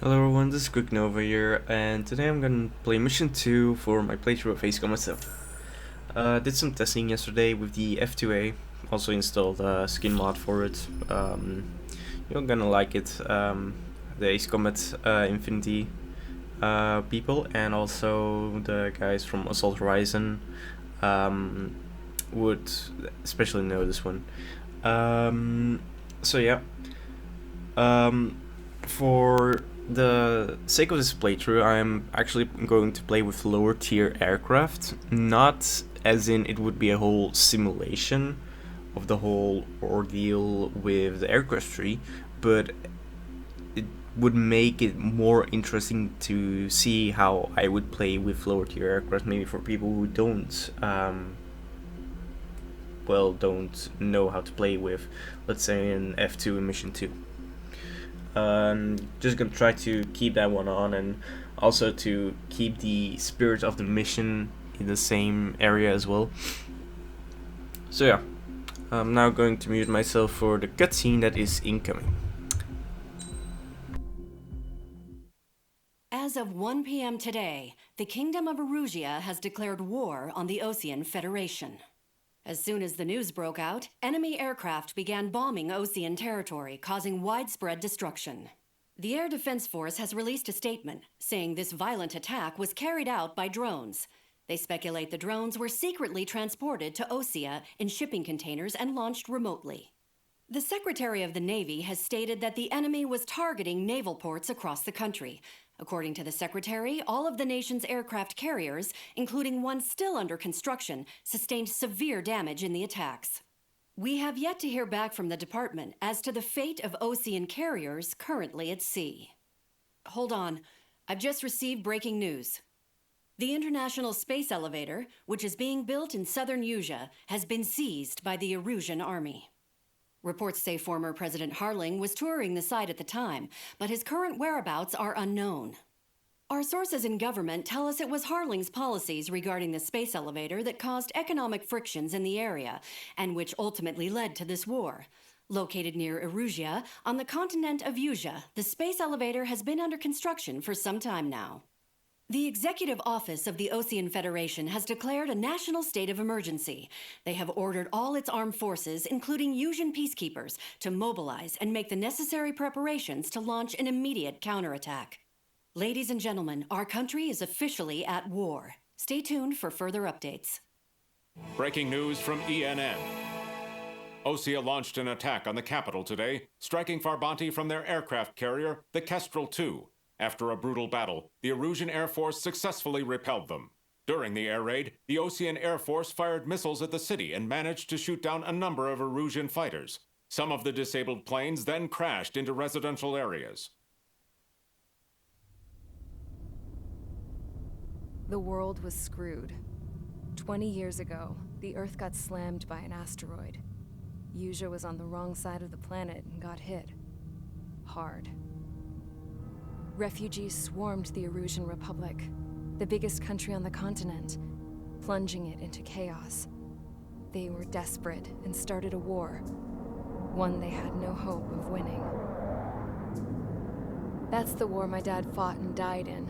Hello everyone, this is Quick Nova here, and today I'm gonna play Mission 2 for my playthrough of Ace Combat 7. Did some testing yesterday with the F2A, also installed a skin mod for it. You're gonna like it. The Ace Combat Infinity people and also the guys from Assault Horizon would especially know this one. So yeah. For the sake of this playthrough, I'm actually going to play with lower tier aircraft, not as in it would be a whole simulation of the whole ordeal with the aircraft tree, but it would make it more interesting to see how I would play with lower tier aircraft, maybe for people who don't know how to play with, let's say, an F2 in Mission 2. Just gonna try to keep that one on, and also to keep the spirit of the mission in the same area as well. So yeah, I'm now going to mute myself for the cutscene that is incoming. As of 1 p.m. today, the Kingdom of Erusia has declared war on the Osean Federation. As soon as the news broke out, enemy aircraft began bombing Osean territory, causing widespread destruction. The Air Defense Force has released a statement saying this violent attack was carried out by drones. They speculate the drones were secretly transported to Osea in shipping containers and launched remotely. The Secretary of the Navy has stated that the enemy was targeting naval ports across the country. According to the Secretary, all of the nation's aircraft carriers, including one still under construction, sustained severe damage in the attacks. We have yet to hear back from the department as to the fate of Osean carriers currently at sea. Hold on, I've just received breaking news. The International Space Elevator, which is being built in southern Erusia, has been seized by the Erusian army. Reports say former President Harling was touring the site at the time, but his current whereabouts are unknown. Our sources in government tell us it was Harling's policies regarding the space elevator that caused economic frictions in the area, and which ultimately led to this war. Located near Erusia, on the continent of Erusia, the space elevator has been under construction for some time now. The Executive Office of the Osean Federation has declared a national state of emergency. They have ordered all its armed forces, including Erusian peacekeepers, to mobilize and make the necessary preparations to launch an immediate counterattack. Ladies and gentlemen, our country is officially at war. Stay tuned for further updates. Breaking news from ENN. Osea launched an attack on the capital today, striking Farbanti from their aircraft carrier, the Kestrel II. After a brutal battle, the Erusian Air Force successfully repelled them. During the air raid, the Osean Air Force fired missiles at the city and managed to shoot down a number of Erusian fighters. Some of the disabled planes then crashed into residential areas. The world was screwed. 20 years ago, the Earth got slammed by an asteroid. Erusia was on the wrong side of the planet and got hit. Hard. Refugees swarmed the Erusian Republic, the biggest country on the continent, plunging it into chaos. They were desperate and started a war, one they had no hope of winning. That's the war my dad fought and died in.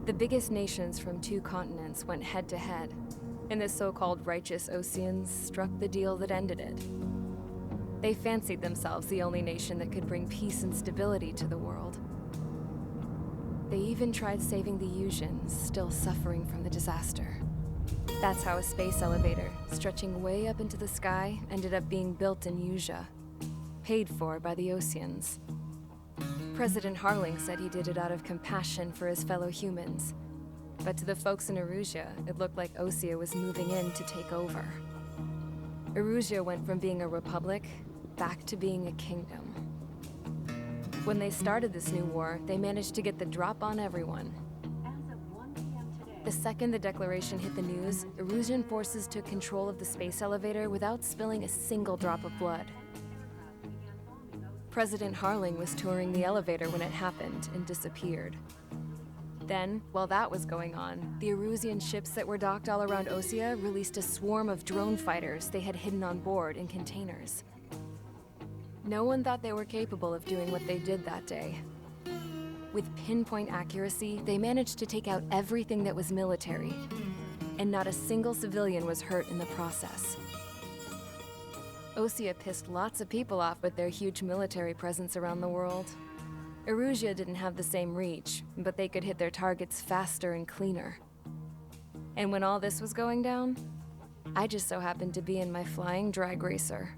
The biggest nations from two continents went head-to-head, and the so-called righteous Oseans struck the deal that ended it. They fancied themselves the only nation that could bring peace and stability to the world. They even tried saving the Erusians, still suffering from the disaster. That's how a space elevator, stretching way up into the sky, ended up being built in Erusia, paid for by the Oseans. President Harling said he did it out of compassion for his fellow humans. But to the folks in Erusia, it looked like Osea was moving in to take over. Erusia went from being a republic back to being a kingdom. When they started this new war, they managed to get the drop on everyone. The second the declaration hit the news, Erusian forces took control of the space elevator without spilling a single drop of blood. President Harling was touring the elevator when it happened and disappeared. Then, while that was going on, the Erusian ships that were docked all around Osea released a swarm of drone fighters they had hidden on board in containers. No one thought they were capable of doing what they did that day. With pinpoint accuracy, they managed to take out everything that was military, and not a single civilian was hurt in the process. Erusia pissed lots of people off with their huge military presence around the world. Erusia didn't have the same reach, but they could hit their targets faster and cleaner. And when all this was going down, I just so happened to be in my flying drag racer.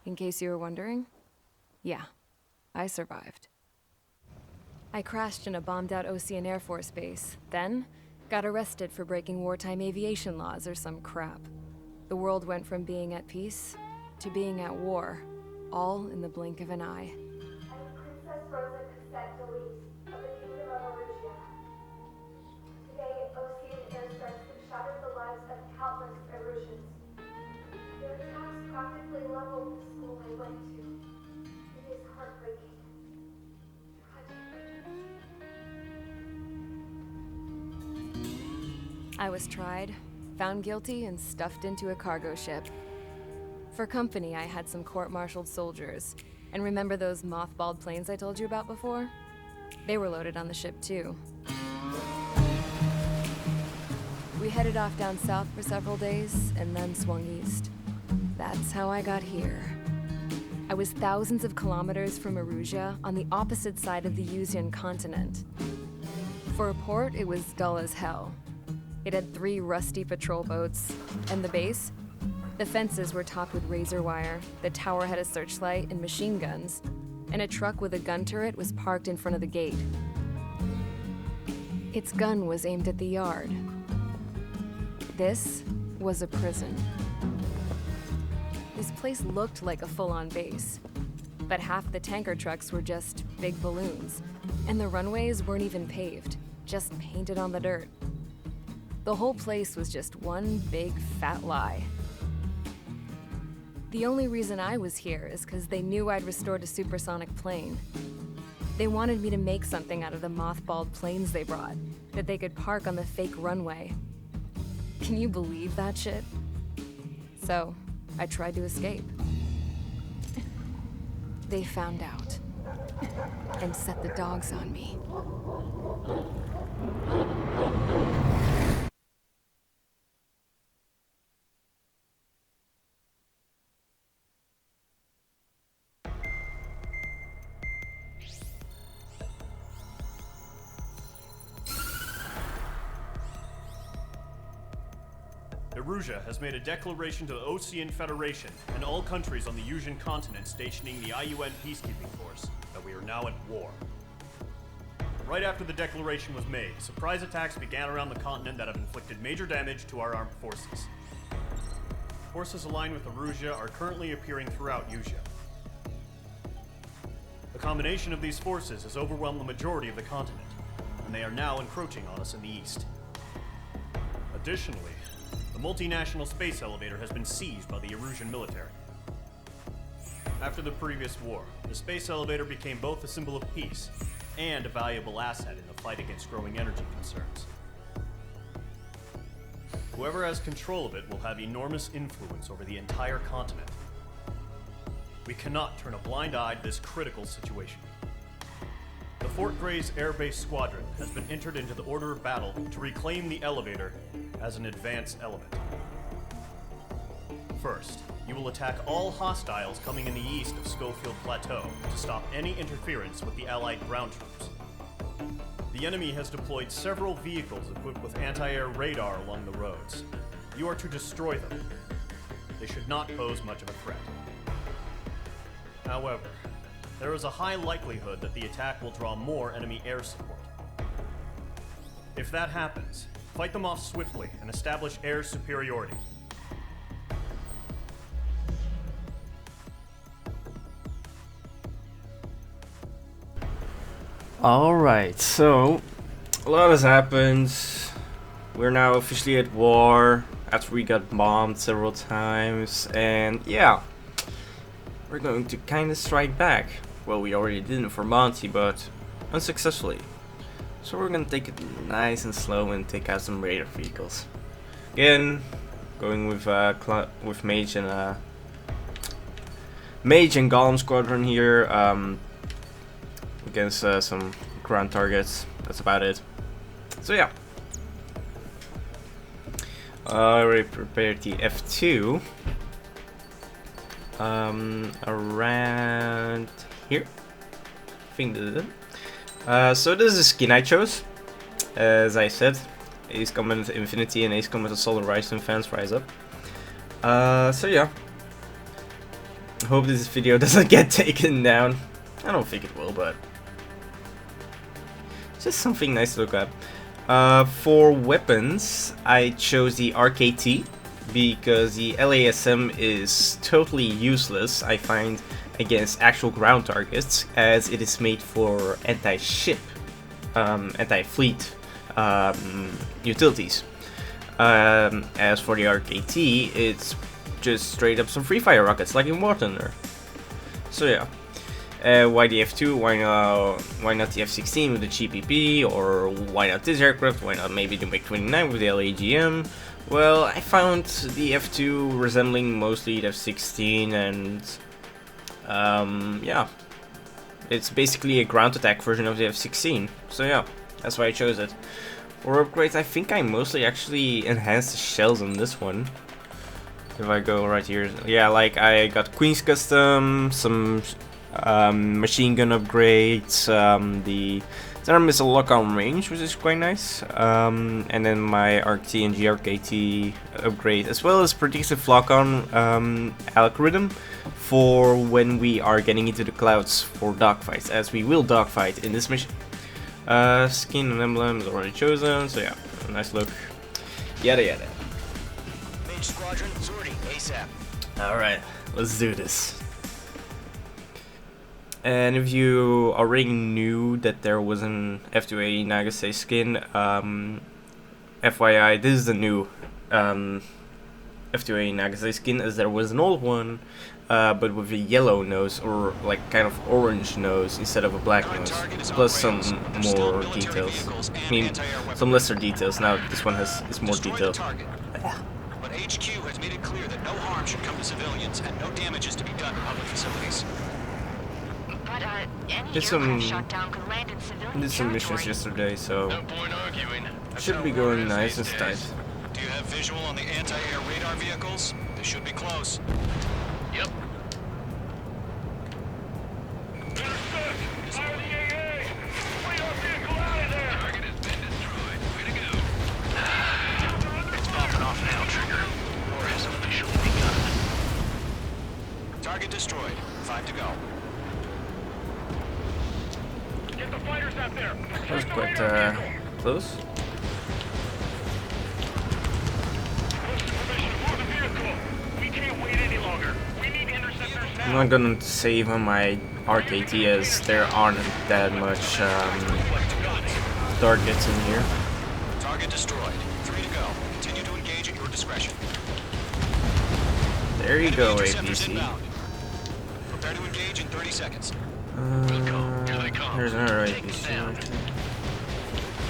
In case you were wondering, yeah, I survived. I crashed in a bombed-out Ocean Air Force base, then got arrested for breaking wartime aviation laws or some crap. The world went from being at peace to being at war, all in the blink of an eye. I am Princess Rosa Cassette Delete of the Kingdom of Erusia. Today, Ocean airstrikes have shattered the lives of countless Erusians. Their attacks practically leveled the school I went to. It is heartbreaking. Tragic. I was tried, found guilty, and stuffed into a cargo ship. For company, I had some court-martialed soldiers. And remember those mothballed planes I told you about before? They were loaded on the ship, too. We headed off down south for several days, and then swung east. That's how I got here. I was thousands of kilometers from Erusia, on the opposite side of the Eusian continent. For a port, it was dull as hell. It had 3 rusty patrol boats, and the base? The fences were topped with razor wire, the tower had a searchlight and machine guns, and a truck with a gun turret was parked in front of the gate. Its gun was aimed at the yard. This was a prison. This place looked like a full-on base, but half the tanker trucks were just big balloons, and the runways weren't even paved, just painted on the dirt. The whole place was just one big fat lie. The only reason I was here is because they knew I'd restored a supersonic plane. They wanted me to make something out of the mothballed planes they brought, that they could park on the fake runway. Can you believe that shit? So, I tried to escape. They found out, and set the dogs on me. Erusia has made a declaration to the Ocean Federation and all countries on the Eusian continent stationing the IUN peacekeeping force that we are now at war. Right after the declaration was made, surprise attacks began around the continent that have inflicted major damage to our armed forces. Forces aligned with Erusia are currently appearing throughout Eusia. The combination of these forces has overwhelmed the majority of the continent, and they are now encroaching on us in the east. Additionally, the multinational space elevator has been seized by the Erusian military. After the previous war, the space elevator became both a symbol of peace and a valuable asset in the fight against growing energy concerns. Whoever has control of it will have enormous influence over the entire continent. We cannot turn a blind eye to this critical situation. The Fort Gray's Air Base Squadron has been entered into the order of battle to reclaim the elevator as an advance element. First, you will attack all hostiles coming in the east of Schofield Plateau to stop any interference with the Allied ground troops. The enemy has deployed several vehicles equipped with anti-air radar along the roads. You are to destroy them. They should not pose much of a threat. However, there is a high likelihood that the attack will draw more enemy air support. If that happens, fight them off swiftly and establish air superiority. Alright, so a lot has happened. We're now officially at war after we got bombed several times, and yeah, we're going to kind of strike back. Well, we already did in Formonti, but unsuccessfully. So we're gonna take it nice and slow and take out some radar vehicles. Again, going with Mage and Golem Squadron here against some ground targets. That's about it. So yeah. Already prepared the F2 around here. I think this is it. So this is the skin I chose. As I said, Ace Combat Infinity and Ace Combat Assault Rise and fans rise up. So yeah. I hope this video doesn't get taken down. I don't think it will, but it's just something nice to look at. For weapons, I chose the RKT because the LASM is totally useless, I find, against actual ground targets, as it is made for anti-ship, anti-fleet utilities. As for the RKT, it's just straight up some free fire rockets, like in War Thunder. So yeah. Why the F2? Why not the F-16 with the GPP? Or why not this aircraft? Why not maybe the MiG-29 with the LAGM? Well, I found the F2 resembling mostly the F-16, and yeah, it's basically a ground attack version of the F-16. So yeah, that's why I chose it. For upgrades, I think I mostly actually enhanced the shells on this one. If I go right here, yeah, like I got Queen's Custom, some machine gun upgrades, the Thunder Missile lock-on range, which is quite nice, and then my RT and GRKT upgrade, as well as predictive lock-on algorithm for when we are getting into the clouds for dogfights, as we will dogfight in this mission. Skin and emblem is already chosen, so yeah, nice look. Yada yada. Mage Squadron, sortie, ASAP. Alright, let's do this. And if you already knew that there was an F2A Nagase skin, FYI, this is the new F2A Nagase skin, as there was an old one, but with a yellow nose, or like kind of orange nose instead of a black nose, plus some more details. I mean, some lesser details. Now this one is more detailed. But HQ has made it clear that no harm should come to civilians and no damage is to be done to public facilities. But any Did some aircraft shot down could land in civilian missions territory. yesterday, so No point arguing. should be going nice and tight. Do you have visual on the anti-air radar vehicles? They should be close. Yep. Target has been destroyed. Way to go. It's popping off now, Trigger. War has officially begun. Target destroyed. 5 to go. Get the fighters out there. That was quite close. I'm not gonna save on my RKT, as there aren't that much targets in here. Target destroyed. 3 to go. Continue to engage at your discretion. There you go, Interceptors APC. inbound. Prepare to engage in 30 seconds. Here they come. Here's another APC.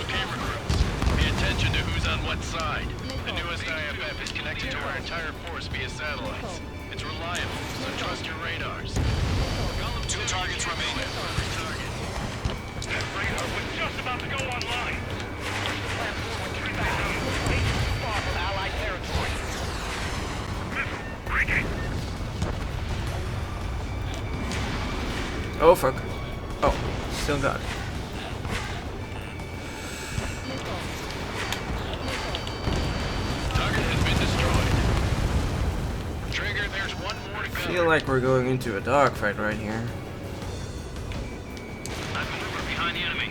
Okay, recruits. Pay attention to who's on what side. The newest IFF is connected to our entire force via satellites. It's reliable, so trust your radars. 2 targets remaining. That radar was just about to go online. Allied territory. Oh fuck. Oh, still got it. Target has been destroyed. Trigger, there's one more to I go. feel like we're going into a dogfight right here. I believe we're behind the enemy.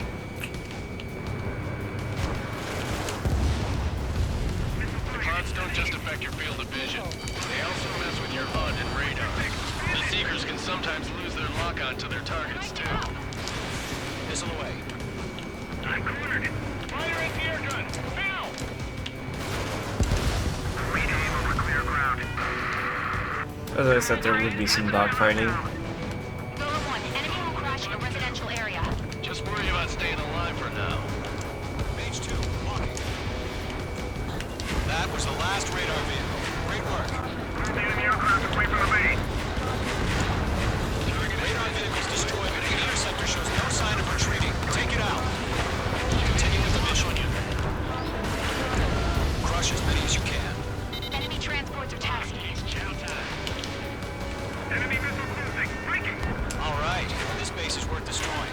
The clouds don't just affect your field of vision. They also mess with your HUD and radar. The Seekers can sometimes lose their lock-on to their targets, too. Missile away. I'm cornered. Fire anti-air gun. Now! Reading over clear ground. As I said, there would be some dogfighting. Nova 1, enemy will crash in a residential area. Just worry about staying alive for now. That was the last radar vehicle. Great work. Enemy aircraft away from the base. Radar vehicle's destroyed, but the interceptor shows no sign of retreating. Take it out. Continue with the mission. Crush as many as you can. Enemy transports are taxiing. Enemy missile cruising. Breaking. All right. This base is worth destroying.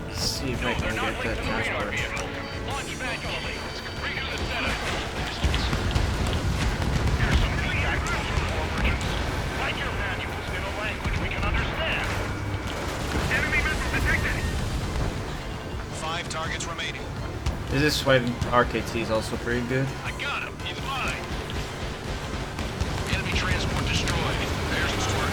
Let's see if I can get that transport. Launch manually. Redo the setup. Here's some really accurate forward. Write your manuals in a language we can understand. Enemy missile detected. 5 targets remaining. This is why RKT is also pretty good. I got him. He's mine. Enemy transport destroyed. There's the story.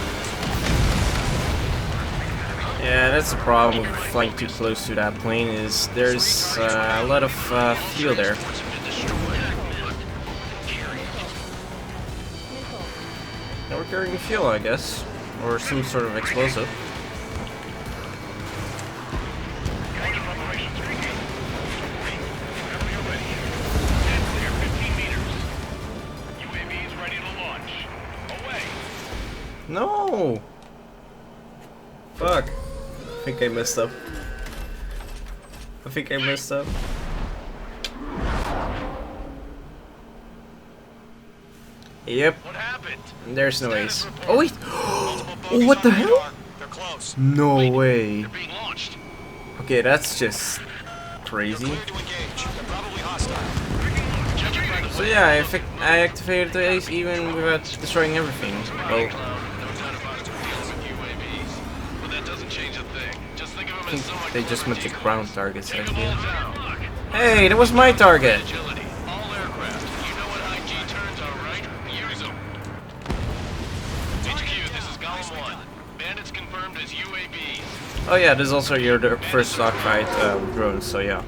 Yeah, that's the problem with flying too close to that plane. Is there's a lot of fuel there. Now we're carrying fuel, I guess, or some sort of explosive. No! Fuck. I think I messed up. Yep. What happened? There's no ace. Oh wait! Oh, what the hell? They're close. No way. They're being launched. Okay, that's just crazy. Clear to engage. They're probably hostile. So yeah, I activated the ace even without destroying everything. Well, No doubt about it, we're dealing with UAVs. But that doesn't change a thing. Just think of them I as think they just meant the ground targets, I Take them all feel. down. Hey, that was my target! Agility. All aircraft. You know what IG turns are, right? Use them. HQ, this is Golem 1. Bandits confirmed as UAVs. Oh yeah, this is also your first dogfight drone, so yeah.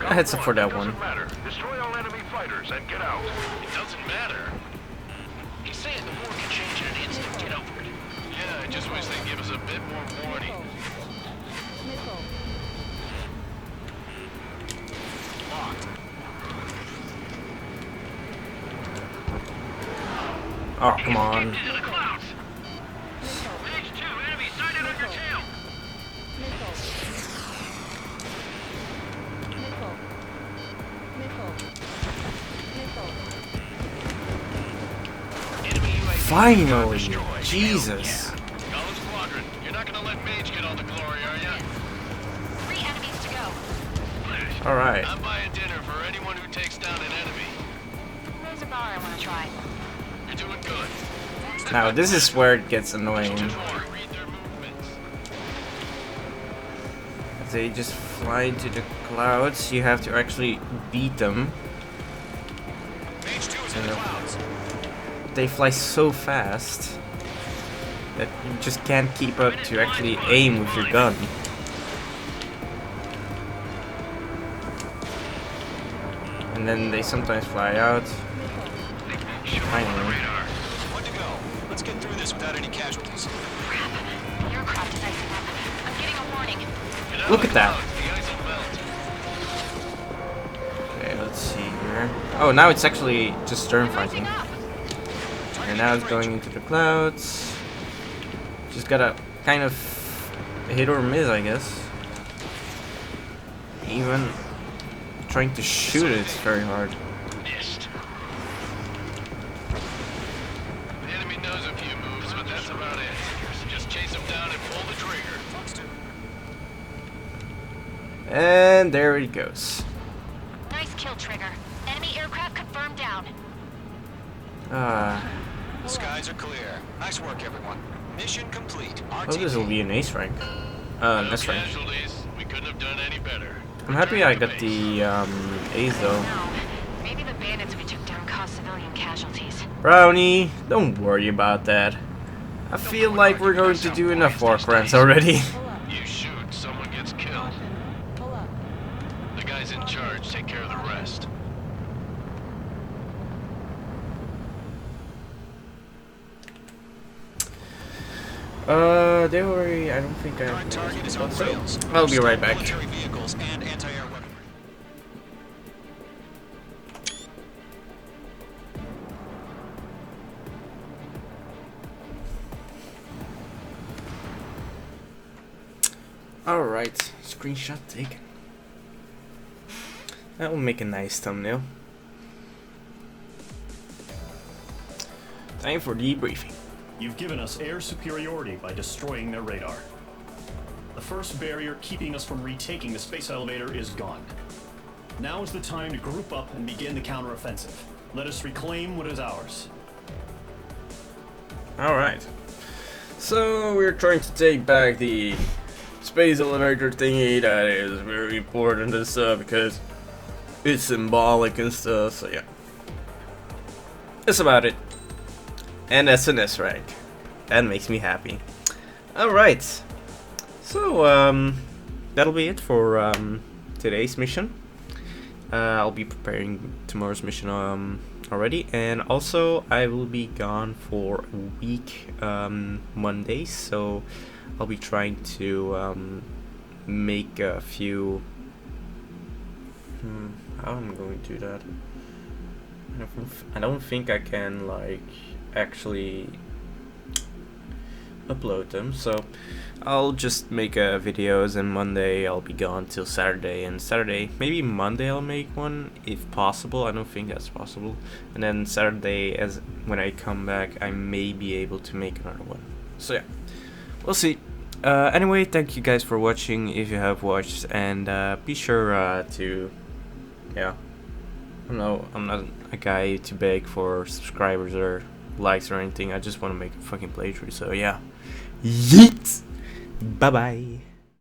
Heads up for that one. Doesn't matter. Destroy all enemy fighters and get out. It doesn't matter. He's saying the war can change in an instant. Get over it. Yeah, I just wish they'd give us a bit more warning. Locked. Oh, come on. Into the clouds. Mage 2, enemy sighted on your tail. Enemy UAV Finally! destroyed. Jesus! Golem Squadron, you're not gonna let Mage get all the glory, are ya? 3 enemies to go. Alright. I'm buying dinner for anyone who takes down an enemy. There's a bar I want to try. You're doing good. Now this is where it gets annoying. Read their movements. They just fly into the clouds, you have to actually beat them. Mage 2 is in the clouds. They fly so fast that you just can't keep up to actually aim with your gun. And then they sometimes fly out. Finally. One to go. Let's get through this without any casualties. The aircraft is icing up. I'm getting a warning. Look at that. The ice will melt. Okay, let's see here. Oh, now it's actually just stern fighting. Up. And now it's going into the clouds. Just gotta kind of hit or miss, I guess. Even trying to shoot it is very hard. Missed. The enemy knows a few moves, but that's about it. Just chase him down and pull the trigger. And there it goes. Nice kill, Trigger. Enemy aircraft confirmed down. Ah, The skies are clear. Nice work, everyone. Mission complete. oh, this will be an ace rank. No S rank. casualties. We couldn't have done any better. I'm happy I got the ace though. No. Maybe the bandits we took down caused civilian casualties. Brownie, don't worry about that. I feel like we're going to do enough war crimes already. You shoot, someone gets killed. The guys in charge take care of the rest. Don't worry, I don't think I Current target is on so, rails. I'll be right back. Military vehicles and anti-air weaponry. Alright, screenshot taken. That will make a nice thumbnail. Time for debriefing. You've given us air superiority by destroying their radar. The first barrier keeping us from retaking the space elevator is gone. Now is the time to group up and begin the counteroffensive. Let us reclaim what is ours. Alright. So we're trying to take back the space elevator thingy. That is very important and stuff because it's symbolic and stuff, so yeah. That's about it. And that's an S rank. That makes me happy. Alright. So, that'll be it for today's mission. I'll be preparing tomorrow's mission already. And also, I will be gone for a week Monday. So, I'll be trying to make a few... how am I going to do that? I don't think I can, like, actually upload them, so I'll just make videos, and Monday I'll be gone till Saturday, and Saturday, maybe Monday I'll make one if possible. I don't think that's possible, and then Saturday, as when I come back, I may be able to make another one. So yeah, we'll see. Anyway, thank you guys for watching if you have watched, and be sure to, yeah, I'm not a guy to beg for subscribers or likes or anything. I just want to make a fucking playthrough. So yeah, yeet. Bye bye.